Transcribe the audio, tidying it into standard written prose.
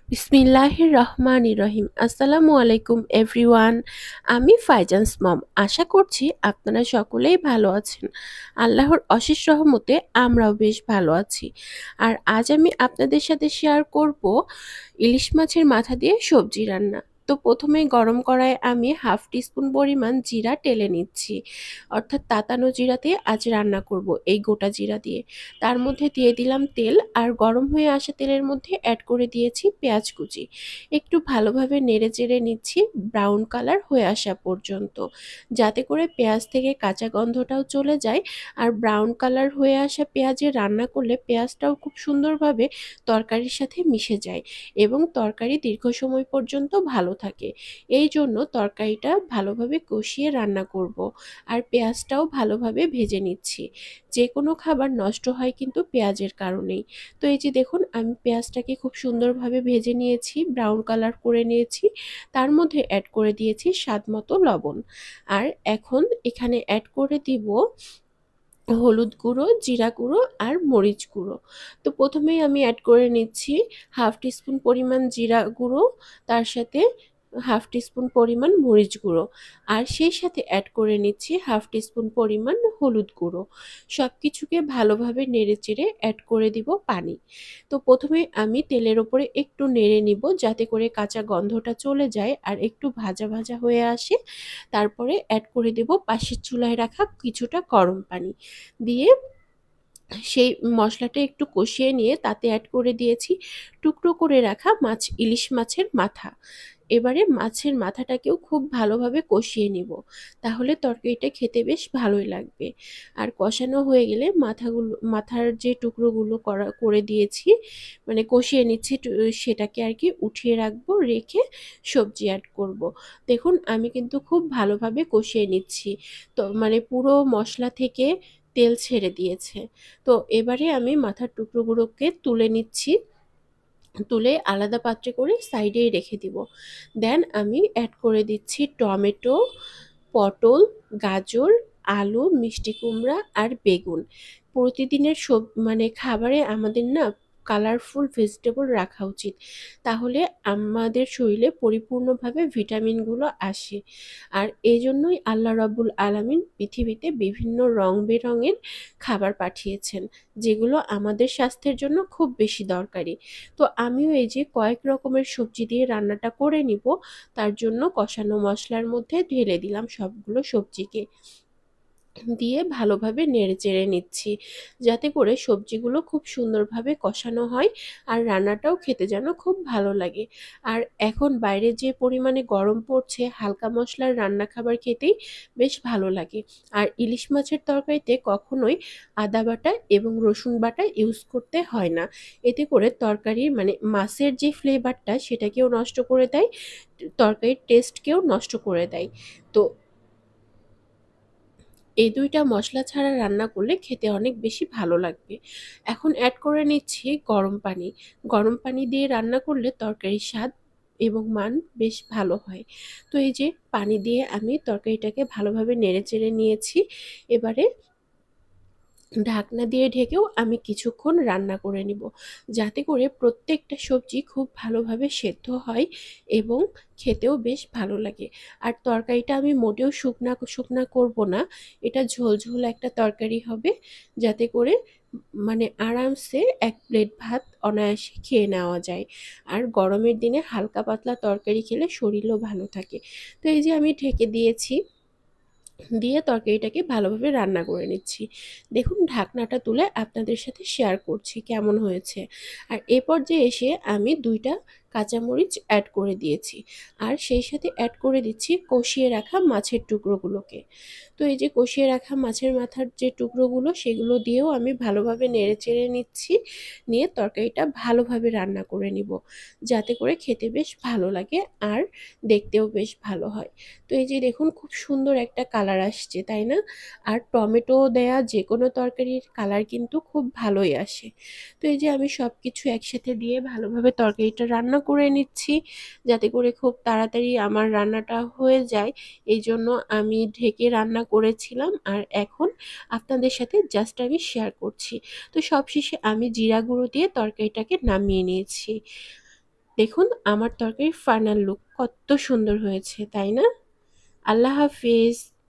বিসমিল্লাহির রহমানির রহিম। আসসালামু আলাইকুম এভরিওয়ান। আমি ফাইজান্স মম। আশা করছি আপনারা সকলেই ভালো আছেন। আল্লাহর অশেষ রহমতে আমরাও বেশ ভালো আছি। আর আজ আমি আপনাদের সাথে শেয়ার করব ইলিশ মাছের মাথা দিয়ে সবজি রান্না। তো প্রথমেই গরম কড়াইয়ে আমি হাফ টিস্পুন পরিমাণ জিরা টেলে নিচ্ছি, অর্থাৎ তাতানো জিরাতে আজ রান্না করব এই গোটা জিরা দিয়ে। তার মধ্যে দিয়ে দিলাম তেল, আর গরম হয়ে আসা তেলের মধ্যে অ্যাড করে দিয়েছি পেঁয়াজ কুচি। একটু ভালোভাবে নেড়ে চেড়ে নিচ্ছি ব্রাউন কালার হয়ে আসা পর্যন্ত, যাতে করে পেঁয়াজ থেকে কাঁচা গন্ধটাও চলে যায়। আর ব্রাউন কালার হয়ে আসা পেঁয়াজে রান্না করলে পেঁয়াজটাও খুব সুন্দরভাবে তরকারির সাথে মিশে যায় এবং তরকারি দীর্ঘ সময় পর্যন্ত ভালো থাকে। এই জন্য তরকারিটা ভালোভাবে কষিয়ে রান্না করব, আর পেঁয়াজটাও ভালোভাবে ভেজে নিচ্ছি। যে কোনো খাবার নষ্ট হয় কিন্তু পেঁয়াজের কারণেই। তো এই যে দেখুন, আমি পেঁয়াজটাকে খুব সুন্দরভাবে ভেজে নিয়েছি, ব্রাউন কালার করে নিয়েছি। তার মধ্যে অ্যাড করে দিয়েছি স্বাদ মতো লবণ। আর এখন এখানে অ্যাড করে দিব হলুদ গুঁড়ো, জিরা গুঁড়ো আর মরিচ গুঁড়ো। তো প্রথমেই আমি অ্যাড করে নিচ্ছি হাফ টিস্পুন পরিমাণ জিরা গুঁড়ো, তার সাথে হাফ টিস্পুন পরিমাণ মরিচ গুঁড়ো, আর সেই সাথে অ্যাড করে নিচ্ছি হাফ টিস্পুন পরিমাণ হলুদ গুঁড়ো। সব কিছুকে ভালোভাবে নেড়েচেড়ে অ্যাড করে দিব পানি। তো প্রথমে আমি তেলের ওপরে একটু নেড়ে নিব, যাতে করে কাঁচা গন্ধটা চলে যায় আর একটু ভাজা ভাজা হয়ে আসে। তারপরে অ্যাড করে দেব পাশের চুলায় রাখা কিছুটা গরম পানি দিয়ে সেই মশলাটা একটু কষিয়ে নিয়ে তাতে অ্যাড করে দিয়েছি টুকরো করে রাখা ইলিশ মাছের মাথা। এবারে মাছের মাথাটাকেও খুব ভালোভাবে কষিয়ে নিব, তাহলে তরকারিটা খেতে বেশ ভালোই লাগবে। আর কষানো হয়ে গেলে মাথার যে টুকরোগুলো করে দিয়েছি, মানে কষিয়ে নিচ্ছি, সেটাকে আর কি উঠিয়ে রাখবো, রেখে সবজি অ্যাড করব। দেখুন, আমি কিন্তু খুব ভালোভাবে কষিয়ে নিচ্ছি, তো মানে পুরো মশলা থেকে তেল ছেড়ে দিয়েছে। তো এবারে আমি মাথার টুকরোগুলোকে তুলে নিচ্ছি, তুলে আলাদা পাত্রে করে সাইডেই রেখে দিব। দেন আমি অ্যাড করে দিচ্ছি টমেটো, পটল, গাজর, আলু, মিষ্টি কুমড়া আর বেগুন। প্রতিদিনের মানে খাবারে আমাদের না কালারফুল ভেজিটেবল রাখা উচিত, তাহলে আমাদের শরীরে পরিপূর্ণভাবে ভিটামিনগুলো আসে। আর এই জন্যই আল্লাহ রাব্বুল আলামিন পৃথিবীতে বিভিন্ন রং বেরঙের খাবার পাঠিয়েছেন, যেগুলো আমাদের স্বাস্থ্যের জন্য খুব বেশি দরকারি। তো আমিও এই যে কয়েক রকমের সবজি দিয়ে রান্নাটা করে নিব, তার জন্য কষানো মশলার মধ্যে ঢেলে দিলাম সবগুলো সবজিকে, দিয়ে ভালোভাবে নেড়েচেড়ে নিচ্ছি, যাতে করে সবজিগুলো খুব সুন্দরভাবে কষানো হয় আর রান্নাটাও খেতে যেন খুব ভালো লাগে। আর এখন বাইরে যে পরিমাণে গরম পড়ছে, হালকা মশলার রান্না খাবার খেতেই বেশ ভালো লাগে। আর ইলিশ মাছের তরকারিতে কখনোই আদা বাটা এবং রসুন বাটা ইউজ করতে হয় না। এতে করে তরকারির মানে মাছের যে ফ্লেভারটা সেটাকেও নষ্ট করে দেয়, তরকারির টেস্টকেও নষ্ট করে দেয়। তো এই ২ টা মসলা ছাড়া রান্না করলে খেতে অনেক বেশি ভালো লাগবে। এখন অ্যাড করে নিচ্ছি গরম পানি। গরম পানি দিয়ে রান্না করলে তরকারির স্বাদ এবং মান বেশ ভালো হয়। তো এই যে পানি দিয়ে আমি তরকারিটাকে ভালোভাবে নেড়েচেড়ে নিয়েছি। এবারে ঢাকনা দিয়ে ঢেকেও আমি কিছুক্ষণ রান্না করে নিব, যাতে করে প্রত্যেকটা সবজি খুব ভালোভাবে সেদ্ধ হয় এবং খেতেও বেশ ভালো লাগে। আর তরকারিটা আমি মোটেও শুকনা শুকনা করব না, এটা ঝোল একটা তরকারি হবে, যাতে করে মানে আরামসে এক প্লেট ভাত অনায়াসে খেয়ে নেওয়া যায়। আর গরমের দিনে হালকা পাতলা তরকারি খেলে শরীরও ভালো থাকে। তো এই যে আমি ঢেকে দিয়েছি, দিয়ে তরকারিটাকে ভালোভাবে রান্না করে নিচ্ছি। দেখুন, ঢাকনাটা তুলে আপনাদের সাথে শেয়ার করছি কেমন হয়েছে। আর এ পর্যায়ে এসে আমি ২ টা কাঁচামরিচ অ্যাড করে দিয়েছি, আর সেই সাথে অ্যাড করে দিচ্ছি কষিয়ে রাখা মাছের টুকরোগুলোকে। তো এই যে কষিয়ে রাখা মাছের মাথার যে টুকরোগুলো, সেগুলো দিয়েও আমি ভালোভাবে নেড়েচেড়ে নিচ্ছি, নিয়ে তরকারিটা ভালোভাবে রান্না করে নিব, যাতে করে খেতে বেশ ভালো লাগে আর দেখতেও বেশ ভালো হয়। তো এই যে দেখুন, খুব সুন্দর একটা কালার আসছে, তাই না? আর টমেটো দেয়া যেকোনো তরকারির কালার কিন্তু খুব ভালোই আসে। তো এই যে আমি সবকিছু একসাথে দিয়ে ভালোভাবে তরকারিটা রান্না করে নিচ্ছি, যাতে করে খুব তাড়াতাড়ি আমার রান্নাটা হয়ে যায়। এইজন্য আমি ঢেকে রান্না করেছিলাম, আর এখন আপনাদের সাথে জাস্ট আমি শেয়ার করছি। তো সবশেষে আমি জিরা গুঁড়ো দিয়ে তরকারিটাকে নামিয়ে নিয়েছি। দেখুন আমার তরকারির ফাইনাল লুক কত সুন্দর হয়েছে, তাই না? আল্লাহ হাফিজ।